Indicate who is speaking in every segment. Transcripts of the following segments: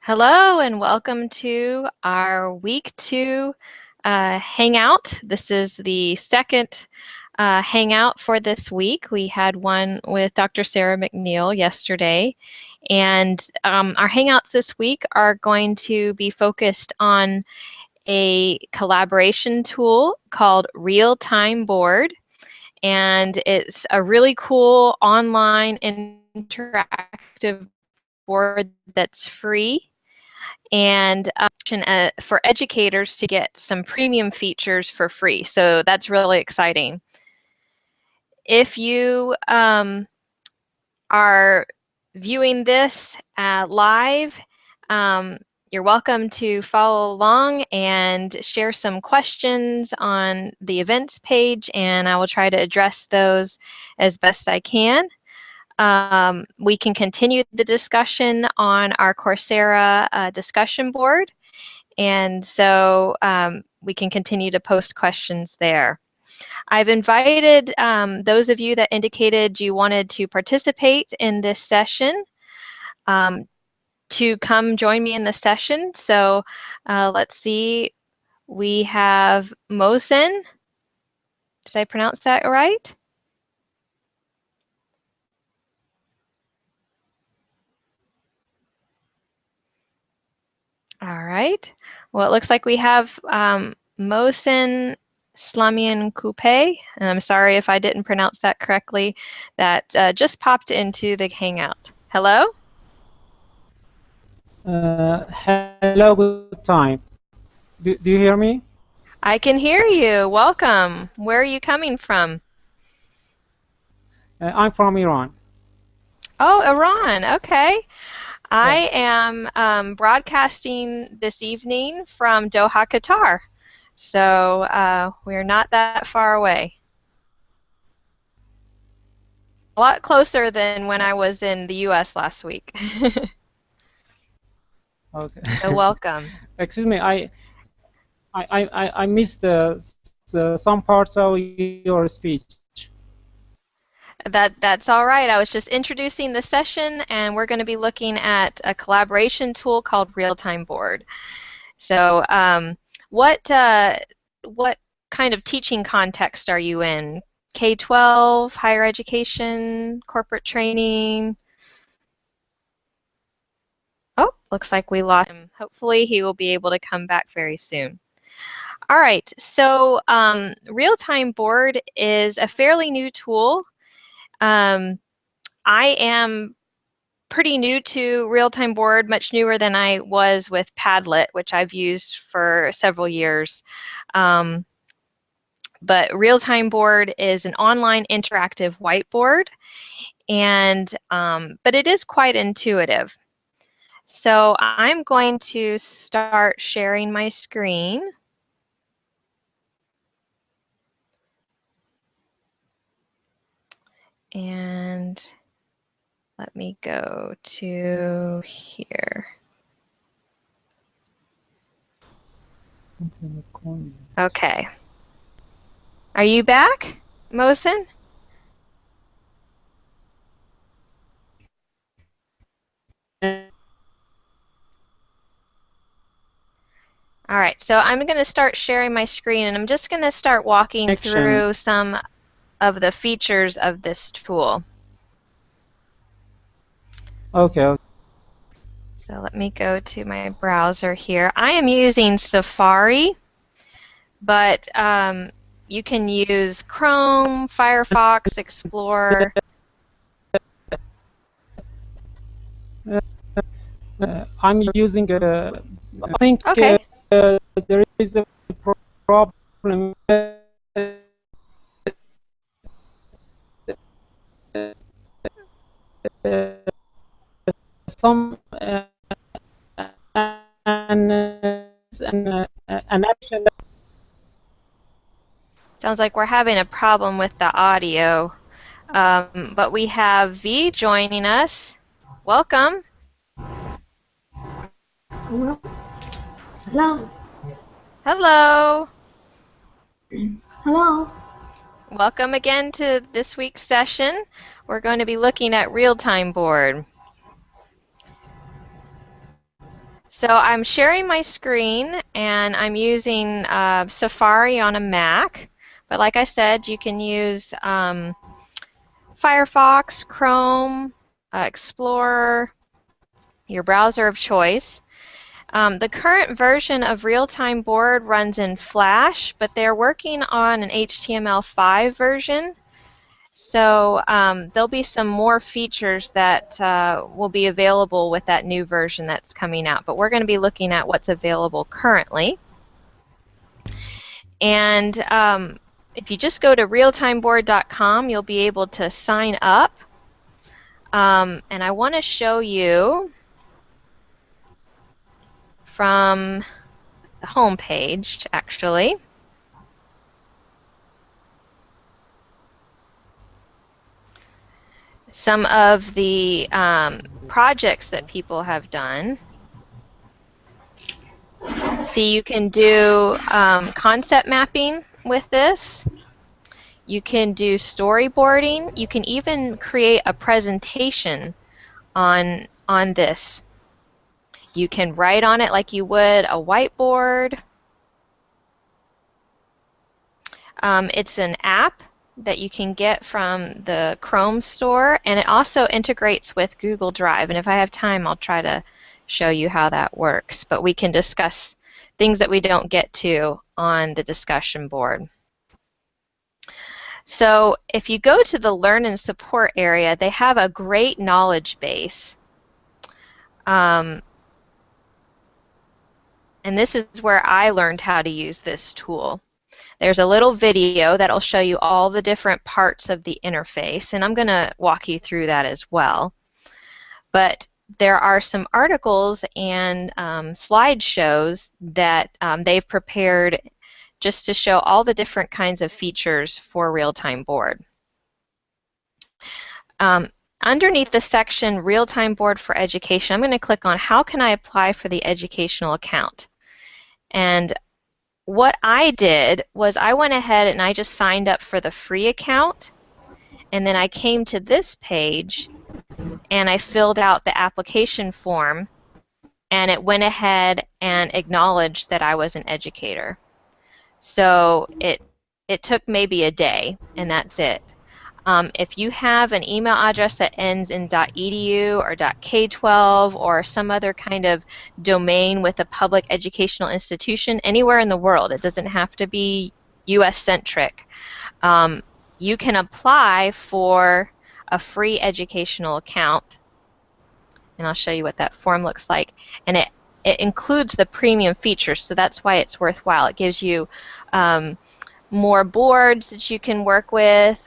Speaker 1: Hello and welcome to our week 2 Hangout. This is the second Hangout for this week. We had one with Dr. Sarah McNeil yesterday, and our Hangouts this week are going to be focused on a collaboration tool called RealTime Board, and it's a really cool online interactive board that's free and for educators to get some premium features for free. So that's really exciting. If you are viewing this live, you're welcome to follow along and share some questions on the events page, and I will try to address those as best I can. We can continue the discussion on our Coursera discussion board, and so we can continue to post questions there. I've invited those of you that indicated you wanted to participate in this session to come join me in the session. So let's see, we have Mohsen. Did I pronounce that right? All right. Well, it looks like we have Mohsen Slamian Coupe, and I'm sorry if I didn't pronounce that correctly, that just popped into the Hangout. Hello?
Speaker 2: Hello, good time. Do you hear me?
Speaker 1: I can hear you. Welcome. Where are you coming from?
Speaker 2: I'm from Iran.
Speaker 1: Oh, Iran. Okay.
Speaker 2: Yeah.
Speaker 1: I am broadcasting this evening from Doha, Qatar. So we're not that far away. A lot closer than when I was in the U.S. last week.
Speaker 2: Okay.
Speaker 1: So welcome.
Speaker 2: Excuse me. I missed some parts of your speech.
Speaker 1: That's all right. I was just introducing the session, and we're going to be looking at a collaboration tool called RealTime Board. So what kind of teaching context are you in? K-12, higher education, corporate training? Oh, looks like we lost him. Hopefully he will be able to come back very soon. All right, so RealTime Board is a fairly new tool. I am pretty new to RealTime Board, much newer than I was with Padlet, which I've used for several years. But RealTime Board is an online interactive whiteboard, and but it is quite intuitive. So I'm going to start sharing my screen. And let me go to here. Okay. Are you back, Mohsen? All right, so I'm going to start sharing my screen, and I'm just going to start walking through some of the features of this tool.
Speaker 2: Okay.
Speaker 1: So let me go to my browser here. I am using Safari, but you can use Chrome, Firefox, Explorer.
Speaker 2: I'm using. I think
Speaker 1: Okay.
Speaker 2: there is a problem. Some an action.
Speaker 1: Sounds like we're having a problem with the audio. But we have V joining us. Welcome.
Speaker 3: Hello. Hello.
Speaker 1: Hello.
Speaker 3: Hello.
Speaker 1: Welcome again to this week's session. We're going to be looking at RealTime Board. So I'm sharing my screen and I'm using Safari on a Mac. But like I said, you can use Firefox, Chrome, Explorer, your browser of choice. The current version of RealTime Board runs in Flash, but they're working on an HTML5 version. So there'll be some more features that will be available with that new version that's coming out. But we're going to be looking at what's available currently. And if you just go to realtimeboard.com, you'll be able to sign up. And I want to show you from the home page, actually. Some of the projects that people have done. See, you can do concept mapping with this. You can do storyboarding. You can even create a presentation on this. You can write on it like you would a whiteboard. It's an app that you can get from the Chrome store, and it also integrates with Google Drive. And if I have time, I'll try to show you how that works. But we can discuss things that we don't get to on the discussion board. So if you go to the Learn and Support area, they have a great knowledge base. And this is where I learned how to use this tool. There's a little video that'll show you all the different parts of the interface, and I'm going to walk you through that as well. But there are some articles and slideshows that they've prepared just to show all the different kinds of features for RealTime Board. Underneath the section RealTime Board for Education, I'm going to click on How can I apply for the educational account? And what I did was I went ahead and I just signed up for the free account, and then I came to this page and I filled out the application form, and it went ahead and acknowledged that I was an educator. So it took maybe a day, and that's it. If you have an email address that ends in .edu or .k12 or some other kind of domain with a public educational institution anywhere in the world, it doesn't have to be US-centric, you can apply for a free educational account. And I'll show you what that form looks like. And it includes the premium features, so that's why it's worthwhile. It gives you more boards that you can work with.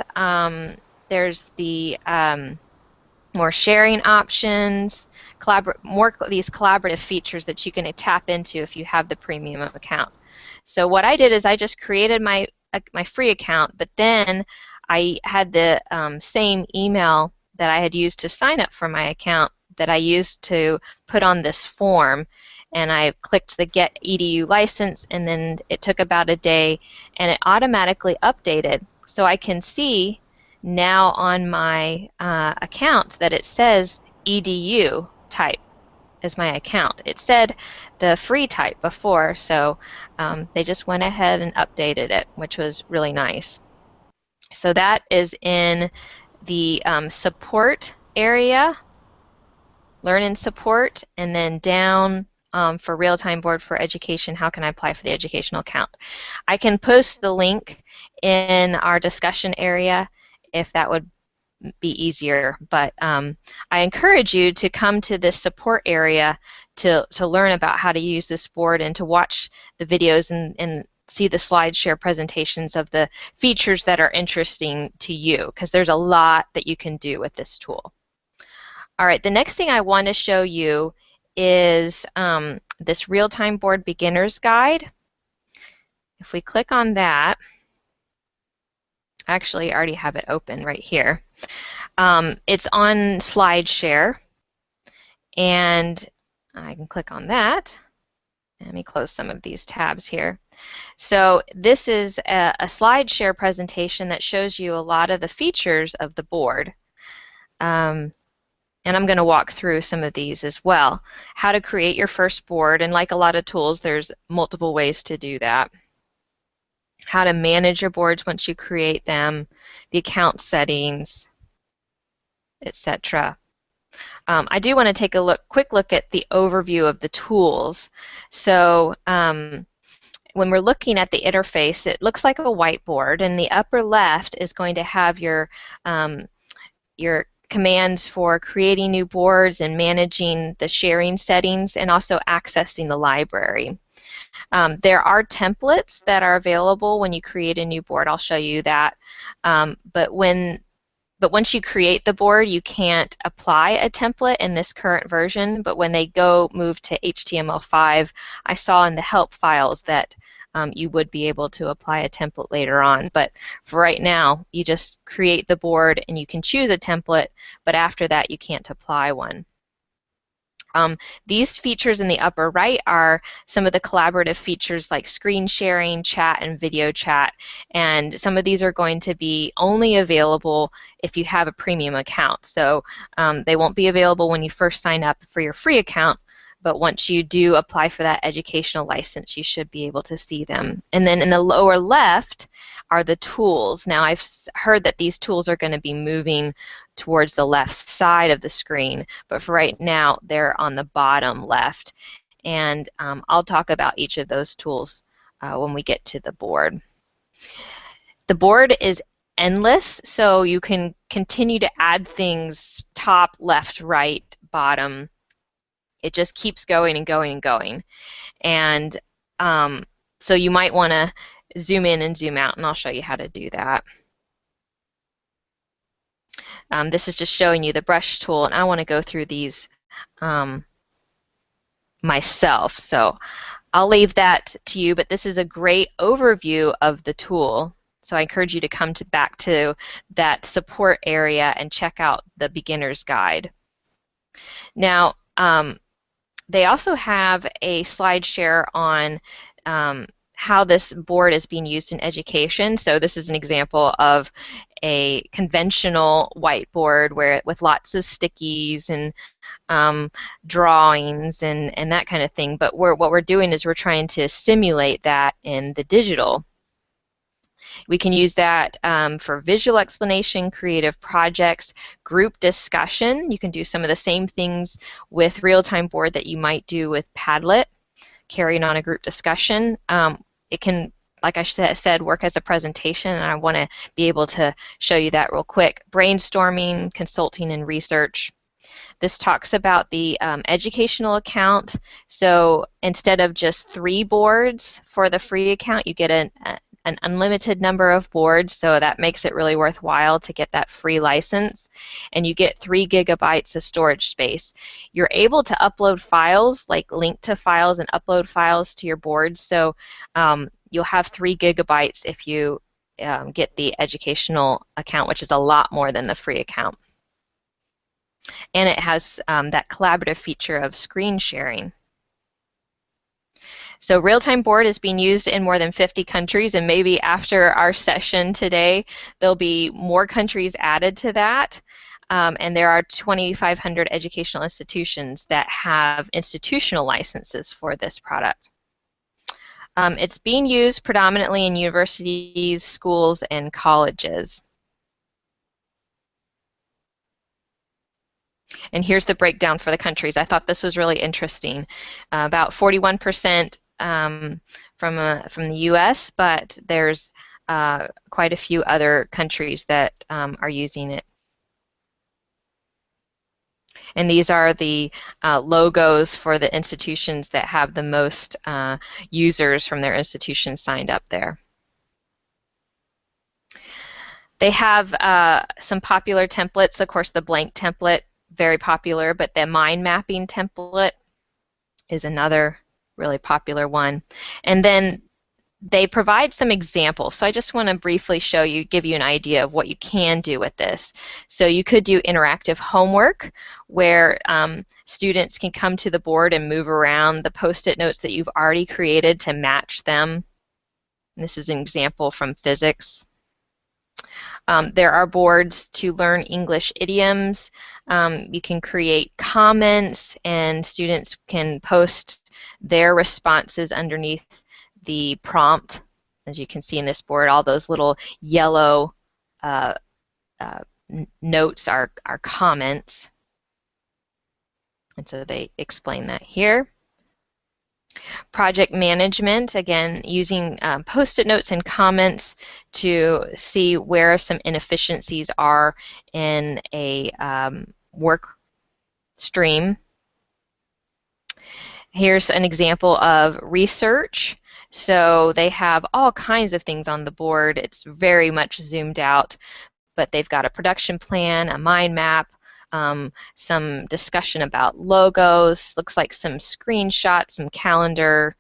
Speaker 1: There's the more sharing options, more these collaborative features that you can tap into if you have the premium account. So what I did is I just created my free account, but then I had the same email that I had used to sign up for my account that I used to put on this form, and I clicked the Get EDU license, and then it took about a day, and it automatically updated. So I can see now on my account that it says EDU type as my account. It said the free type before, so they just went ahead and updated it, which was really nice. So that is in the support area, Learn and Support, and then down for RealTime Board for Education, how can I apply for the educational account? I can post the link in our discussion area if that would be easier, but I encourage you to come to this support area to learn about how to use this board and to watch the videos and see the SlideShare presentations of the features that are interesting to you, because there's a lot that you can do with this tool. All right, the next thing I want to show you is this RealTime Board Beginner's Guide. If we click on that, actually I already have it open right here. It's on SlideShare, and I can click on that. Let me close some of these tabs here. So this is a SlideShare presentation that shows you a lot of the features of the board. And I'm going to walk through some of these as well. How to create your first board, and like a lot of tools, there's multiple ways to do that. How to manage your boards once you create them, the account settings, etc. I do want to take a quick look at the overview of the tools. So when we're looking at the interface, it looks like a whiteboard, and the upper left is going to have your commands for creating new boards and managing the sharing settings and also accessing the library. There are templates that are available when you create a new board. I'll show you that. But once you create the board, you can't apply a template in this current version. But when they move to HTML5, I saw in the help files that you would be able to apply a template later on. But for right now, you just create the board and you can choose a template, but after that you can't apply one. These features in the upper right are some of the collaborative features like screen sharing, chat, and video chat. And some of these are going to be only available if you have a premium account. So they won't be available when you first sign up for your free account, but once you do apply for that educational license, you should be able to see them. And then in the lower left are the tools. Now, I've heard that these tools are going to be moving towards the left side of the screen, but for right now, they're on the bottom left. And I'll talk about each of those tools when we get to the board. The board is endless, so you can continue to add things top, left, right, bottom. It just keeps going and going and going. And so you might want to zoom in and zoom out, and I'll show you how to do that. This is just showing you the brush tool, and I want to go through these myself. So I'll leave that to you, but this is a great overview of the tool. So I encourage you to come back to that support area and check out the beginner's guide. Now, they also have a slide share on how this board is being used in education. So this is an example of a conventional whiteboard with lots of stickies and drawings and that kind of thing. But what we're doing is we're trying to simulate that in the digital. We can use that for visual explanation, creative projects, group discussion. You can do some of the same things with RealTime Board that you might do with Padlet, carrying on a group discussion. It can, like I said, work as a presentation, and I want to be able to show you that real quick. Brainstorming, consulting, and research. This talks about the educational account. So instead of just 3 boards for the free account, you get an unlimited number of boards, so that makes it really worthwhile to get that free license, and you get 3 gigabytes of storage space. You're able to upload files, like link to files and upload files to your boards, so you'll have 3 gigabytes if you get the educational account, which is a lot more than the free account. And it has that collaborative feature of screen sharing. So RealTime Board is being used in more than 50 countries, and maybe after our session today, there'll be more countries added to that. And there are 2,500 educational institutions that have institutional licenses for this product. It's being used predominantly in universities, schools, and colleges. And here's the breakdown for the countries. I thought this was really interesting. About 41% from the U.S., but there's quite a few other countries that are using it. And these are the logos for the institutions that have the most users from their institutions signed up there. They have some popular templates. Of course, the blank template, very popular, but the mind mapping template is another really popular one. And then they provide some examples. So I just want to briefly show you, give you an idea of what you can do with this. So you could do interactive homework where students can come to the board and move around the post-it notes that you've already created to match them. And this is an example from physics. There are boards to learn English idioms. You can create comments, and students can post their responses underneath the prompt. As you can see in this board, all those little yellow notes are comments. And so they explain that here. Project management, again, using post-it notes and comments to see where some inefficiencies are in a work stream. Here's an example of research. So they have all kinds of things on the board. It's very much zoomed out, but they've got a production plan, a mind map, some discussion about logos, looks like some screenshots, some calendar,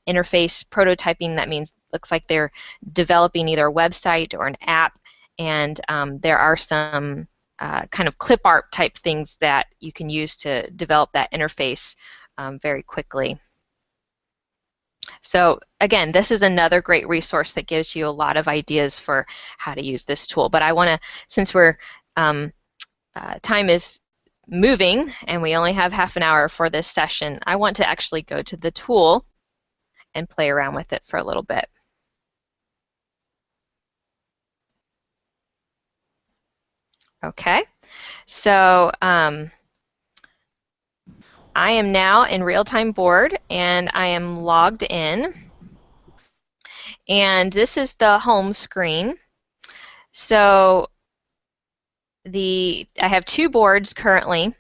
Speaker 1: interface prototyping. That means looks like they're developing either a website or an app, and there are some kind of clip art type things that you can use to develop that interface very quickly. So again, this is another great resource that gives you a lot of ideas for how to use this tool. But I want to, since we're time is moving and we only have half an hour for this session, I want to actually go to the tool and play around with it for a little bit. Okay, so I am now in RealTime Board and I am logged in, and this is the home screen. So I have two boards currently,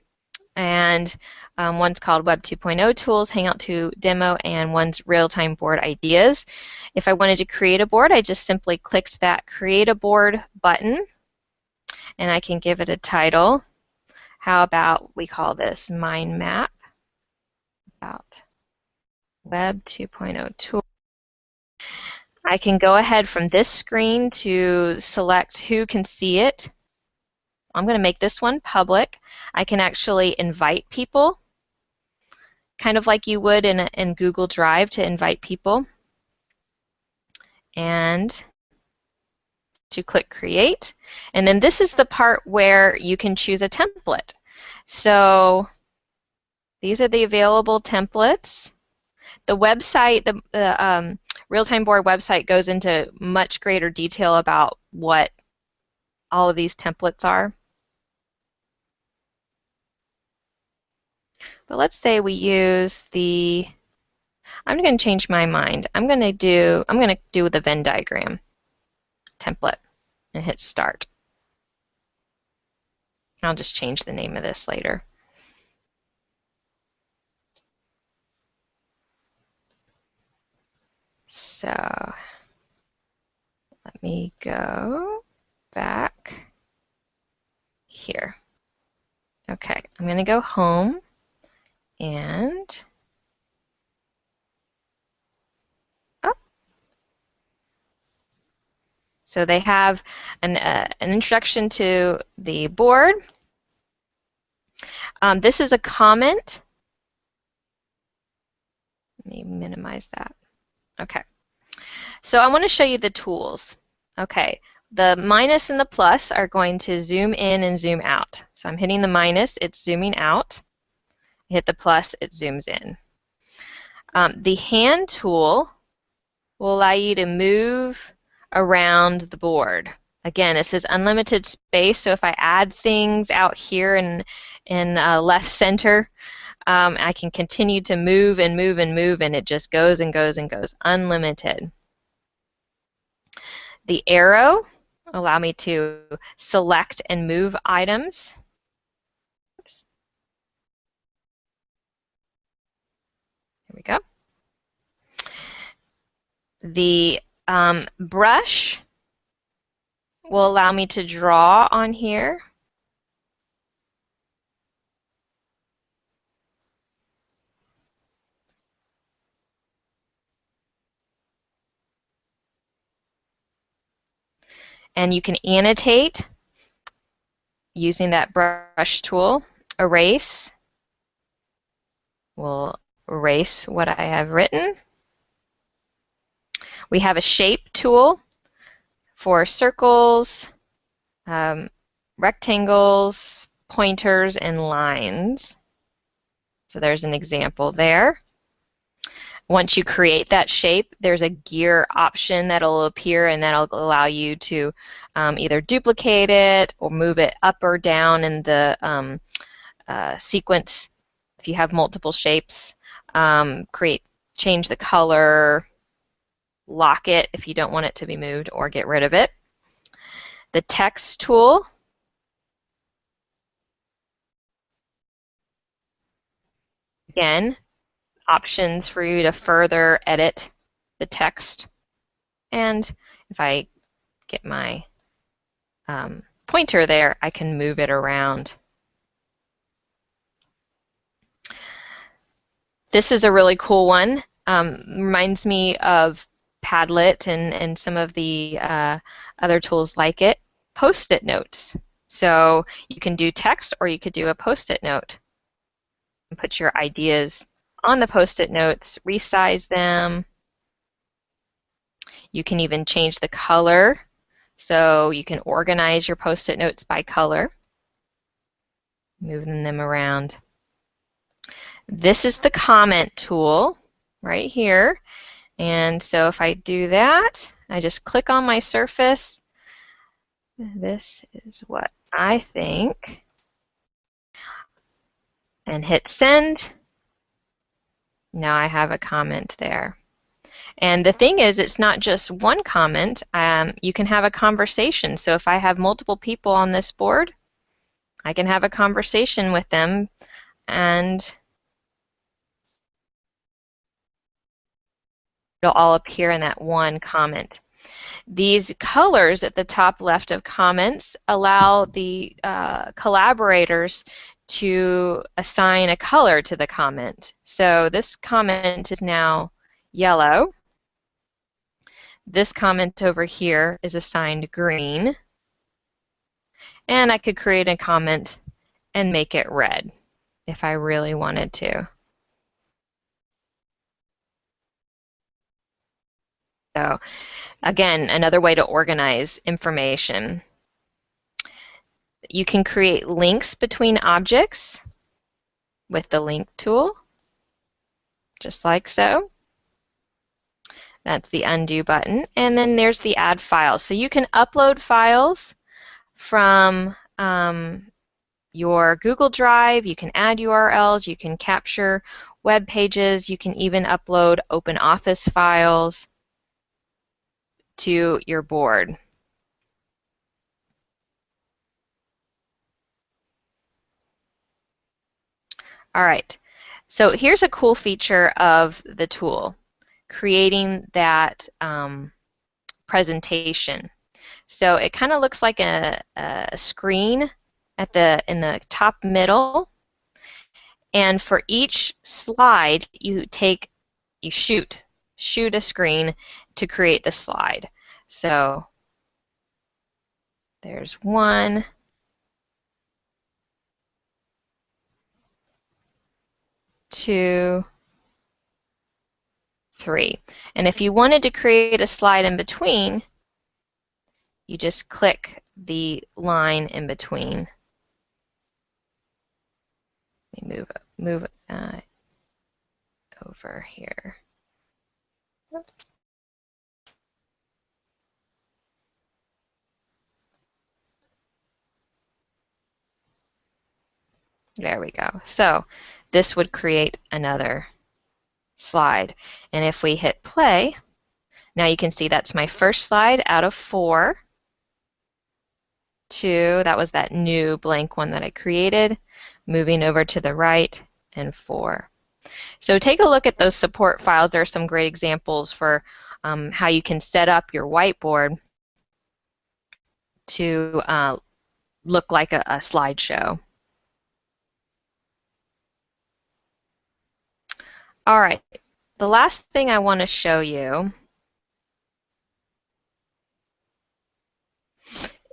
Speaker 1: and one's called Web 2.0 Tools, Hangout 2 Demo, and one's RealTime Board Ideas. If I wanted to create a board, I just simply clicked that Create a Board button, and I can give it a title. How about we call this Mind Map about Web 2.0 Tools. I can go ahead from this screen to select who can see it. I'm going to make this one public. I can actually invite people, kind of like you would in Google Drive to invite people. And to click Create. And then this is the part where you can choose a template. So these are the available templates. The website, the RealTime Board website goes into much greater detail about what all of these templates are. But let's say we use the, I'm going to change my mind. I'm going to do the Venn diagram template and hit Start. I'll just change the name of this later. So let me go back here. Okay, I'm going to go home and so they have an introduction to the board. This is a comment. Let me minimize that. Okay. So I want to show you the tools. Okay. The minus and the plus are going to zoom in and zoom out. So I'm hitting the minus, it's zooming out. Hit the plus, it zooms in. The hand tool will allow you to move around the board. Again, this is unlimited space, so if I add things out here in left center, I can continue to move and move and move, and it just goes and goes and goes, unlimited. The arrow allow me to select and move items. Oops. Here we go. The brush will allow me to draw on here. And you can annotate using that brush tool. Erase will erase what I have written. We have a shape tool for circles, rectangles, pointers, and lines. So there's an example there. Once you create that shape, there's a gear option that'll appear, and that'll allow you to either duplicate it or move it up or down in the sequence if you have multiple shapes. Change the color, lock it if you don't want it to be moved, or get rid of it. The text tool. Again, options for you to further edit the text. And if I get my pointer there, I can move it around. This is a really cool one. Reminds me of Padlet and some of the other tools like it. Post-it notes. So you can do text, or you could do a post-it note. And put your ideas on the post-it notes, resize them. You can even change the color, so you can organize your post-it notes by color, moving them around. This is the comment tool right here. And so if I do that, I just click on my surface. This is what I think. And hit send. Now I have a comment there. And the thing is, it's not just one comment. You can have a conversation. So if I have multiple people on this board, I can have a conversation with them, and it'll all appear in that one comment. These colors at the top left of comments allow the collaborators to assign a color to the comment. So this comment is now yellow. This comment over here is assigned green. And I could create a comment and make it red if I really wanted to. So again, another way to organize information. You can create links between objects with the link tool, just like so. That's the undo button. And then there's the add files. So you can upload files from your Google Drive. You can add URLs. You can capture web pages. You can even upload OpenOffice files to your board. All right, so here's a cool feature of the tool, creating that presentation. So it kind of looks like a screen in the top middle, and for each slide you shoot a screen to create the slide. So there's 1, 2, 3. And if you wanted to create a slide in between, you just click the line in between. Let me move over here. Oops. There we go. So this would create another slide. And if we hit play, now you can see that's my first slide out of 4. 2, that was that new blank one that I created. Moving over to the right, and 4. So take a look at those support files. There are some great examples for how you can set up your whiteboard to look like a slideshow. All right, the last thing I want to show you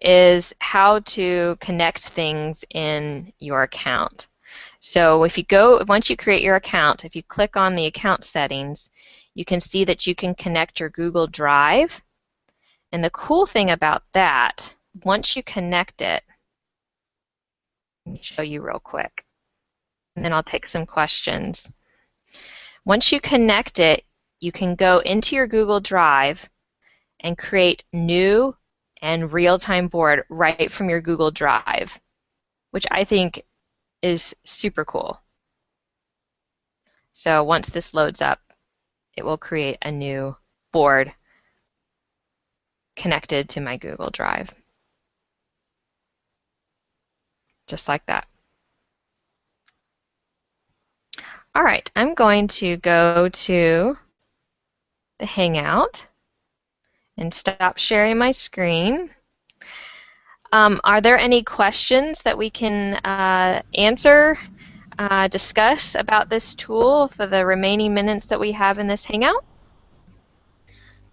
Speaker 1: is how to connect things in your account. So if you once you create your account, if you click on the account settings, you can see that you can connect your Google Drive. And the cool thing about that once you connect it, let me show you real quick, and then I'll take some questions. Once you connect it, you can go into your Google Drive and create new and real-time board right from your Google Drive, which I think is super cool. So once this loads up, it will create a new board connected to my Google Drive. Just like that. All right, I'm going to go to the Hangout and stop sharing my screen. Are there any questions that we can answer, discuss about this tool for the remaining minutes that we have in this Hangout?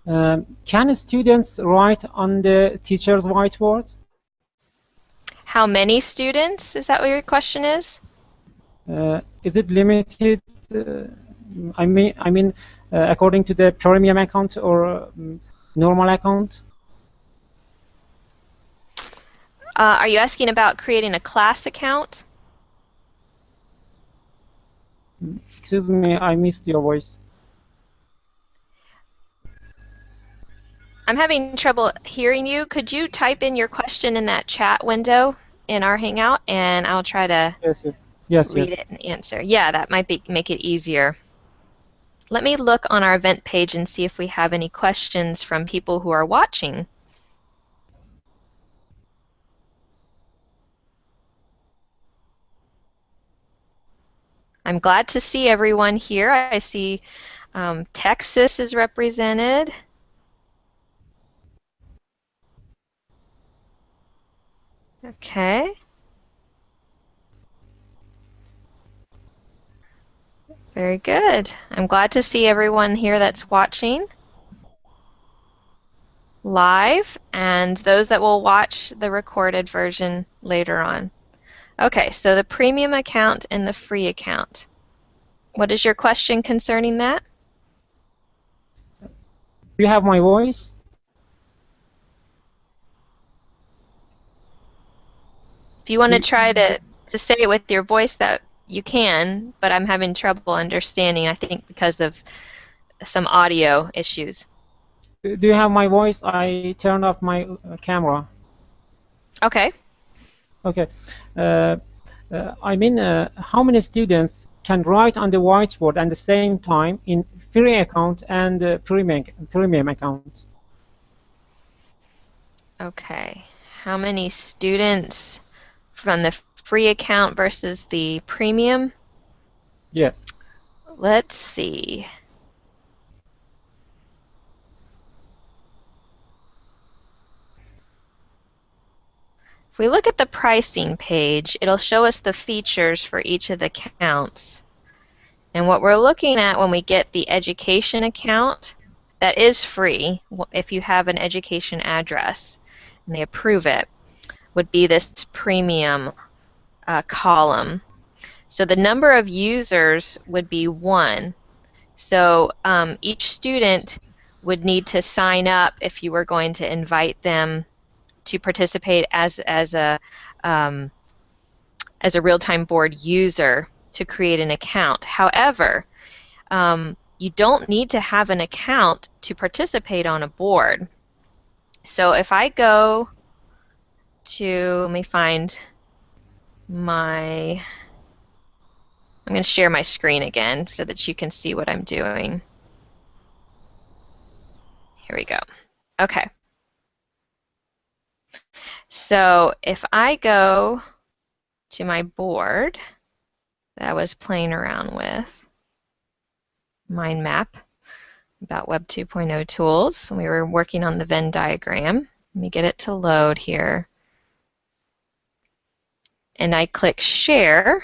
Speaker 2: Can students write on the teacher's whiteboard?
Speaker 1: How many students? Is that what your question is?
Speaker 2: Is it limited? I mean, according to the premium account or normal account?
Speaker 1: Are you asking about creating a class account?
Speaker 2: Excuse me, I missed your voice.
Speaker 1: I'm having trouble hearing you. Could you type in your question in that chat window in our Hangout, and I'll try to read it and answer. Yeah, that might make it easier. Let me look on our event page and see if we have any questions from people who are watching. I'm glad to see everyone here. I see Texas is represented. Okay. Very good. I'm glad to see everyone here that's watching live and those that will watch the recorded version later on. Okay, so the premium account and the free account. What is your question concerning that?
Speaker 2: Do you have my voice?
Speaker 1: If you want to try to say it with your voice, that you can, but I'm having trouble understanding, I think because of some audio issues.
Speaker 2: Do you have my voice? I turned off my camera.
Speaker 1: Okay.
Speaker 2: Okay. I mean, how many students can write on the whiteboard at the same time in free account and premium account?
Speaker 1: Okay. How many students from the free account versus the premium?
Speaker 2: Yes.
Speaker 1: Let's see. If we look at the pricing page, it'll show us the features for each of the accounts. And what we're looking at when we get the education account, that is free if you have an education address and they approve it, would be this premium column. So the number of users would be 1. So each student would need to sign up if you were going to invite them to participate as a RealTime Board user to create an account. However, you don't need to have an account to participate on a board. So if I go to, let me find my, I'm going to share my screen again so that you can see what I'm doing. Here we go. Okay. So if I go to my board that I was playing around with, mind map about Web 2.0 tools, we were working on the Venn diagram. Let me get it to load here. And I click share.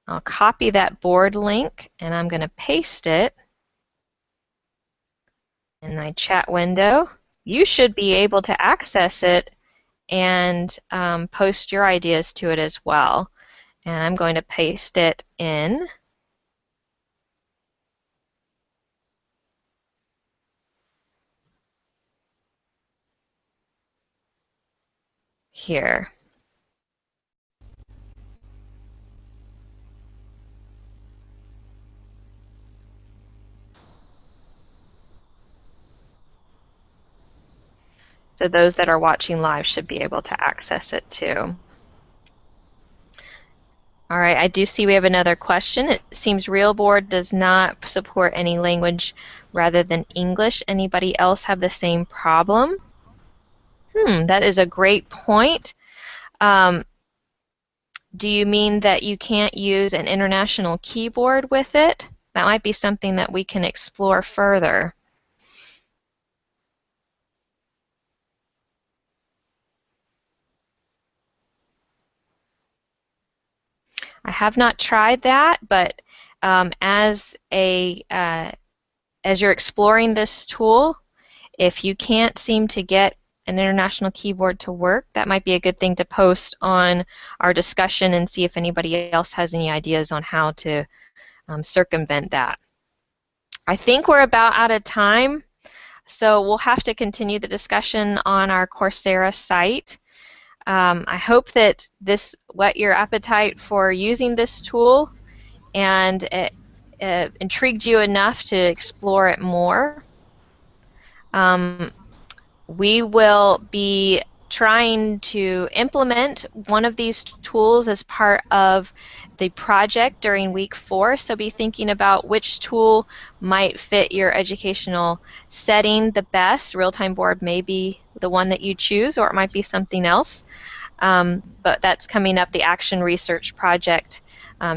Speaker 1: I'll copy that board link and I'm going to paste it in my chat window. You should be able to access it and post your ideas to it as well. And I'm going to paste it in. here. So those that are watching live should be able to access it too. All right, I do see we have another question. It seems RealBoard does not support any language rather than English. Anybody else have the same problem? That is a great point. Do you mean that you can't use an international keyboard with it? That might be something that we can explore further. I have not tried that, but as you're exploring this tool, if you can't seem to get an international keyboard to work, that might be a good thing to post on our discussion and see if anybody else has any ideas on how to circumvent that. I think we're about out of time, so we'll have to continue the discussion on our Coursera site. I hope that this whet your appetite for using this tool and it intrigued you enough to explore it more. We will be trying to implement one of these tools as part of the project during week 4, so be thinking about which tool might fit your educational setting the best. RealTime Board may be the one that you choose, or it might be something else. But that's coming up, the Action Research Project,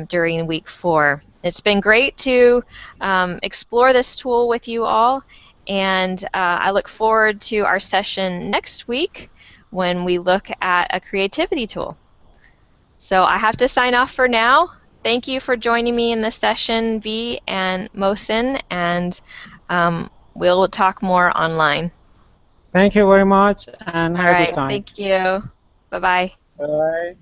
Speaker 1: during week 4. It's been great to explore this tool with you all, and I look forward to our session next week when we look at a creativity tool. So I have to sign off for now. Thank you for joining me in the session, V and Mohsin, and we'll talk more online.
Speaker 2: Thank you very much, and have a good time.
Speaker 1: Thank you. Bye-bye.
Speaker 2: Bye.